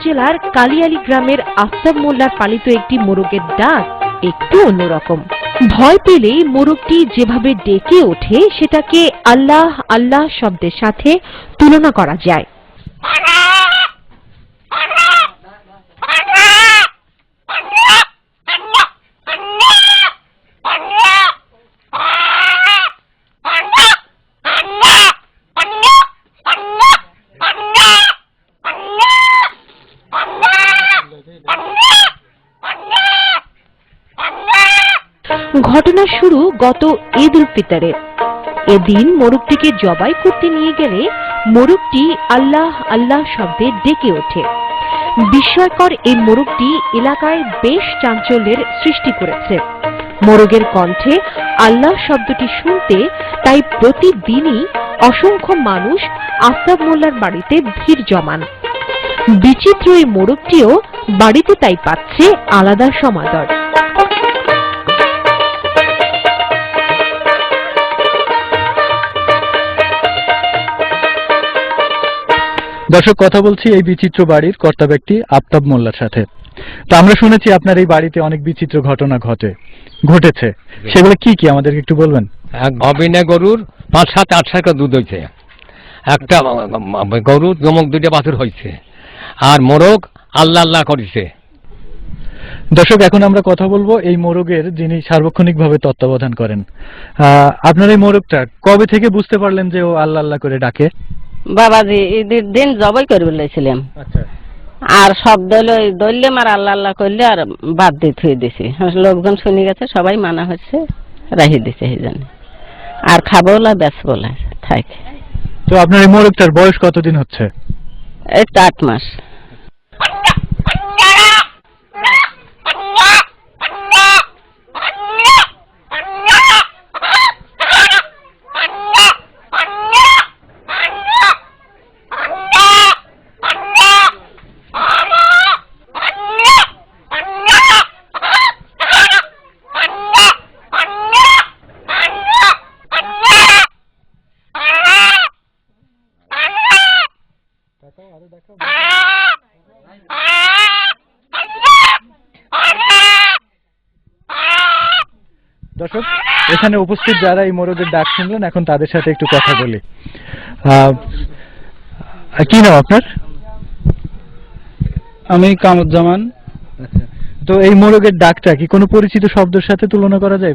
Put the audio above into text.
জেলার কালিয়ালী গ্রামের আফতাব মোল্লার পালিত একটি মোরগের ডাক একটু অন্যরকম। ভয় পেলেই মোরগটি যেভাবে ডেকে ওঠে সেটাকে আল্লাহ আল্লাহ শব্দের সাথে তুলনা করা যায়। ঘটনা শুরু গত ঈদ উল ফিতরে। এদিন মোরগটিকে জবাই করতে নিয়ে গেলে মোরগটি আল্লাহ আল্লাহ শব্দে ডেকে ওঠে। বিস্ময়কর এই মোরগটি এলাকায় বেশ চাঞ্চল্যের সৃষ্টি করেছে। মোরগের কণ্ঠে আল্লাহ শব্দটি শুনতে তাই প্রতিদিনই অসংখ্য মানুষ আফতাব মোল্লার বাড়িতে ভিড় জমান। বিচিত্র এই মোরগটিও বাড়িতে তাই পাচ্ছে আলাদা সমাদর। দর্শক, কথা বলছি এই বিচিত্র বাড়ির কর্তা ব্যক্তি আফতাব মোল্লার সাথে। তো আমরা শুনেছি আপনার এই বাড়িতে অনেক বিচিত্র ঘটনা ঘটেছে, সেগুলো কি কি আমাদেরকে একটু বলবেন? এক অবিনা গরুর ৫-৭-৮ করে দুধ হয়েছে, একটা গরুর জমক 2টা বাছুর হয়েছে, আর মোরগ আল্লাহ আল্লাহ করেছে। দর্শক, এখন আমরা কথা বলবো এই মোরগের যিনি সার্বক্ষণিকভাবে তত্ত্বাবধান করেন। আপনার এই মোরগটা কবে থেকে বুঝতে পারলেন যে ও আল্লাহ আল্লাহ করে ডাকে? বাবাজি ঈদের দিন জবাই করে বলেছিলাম, আর শব্দ দললাম আর আল্লাহ আল্লাহ করলে আর বাদ দিয়ে থুয়ে দিছি। লোকজন শুনে গেছে, সবাই মানা হচ্ছে, রাহি দিছে এই জন্য। আর খাবো না বেচবো না থাকে। তো আপনার এই মোরগটার বয়স কতদিন হচ্ছে? এই তো 8 মাস। দর্শক, এখানে উপস্থিত যারা এই মোরগের ডাক শুনলেন, এখন তাদের সাথে একটু কথা বলি। কি নাম আপনার? আমি কামরুজ্জামান। তো এই মোরগের ডাকটা কি কোনো পরিচিত শব্দের সাথে তুলনা করা যায়?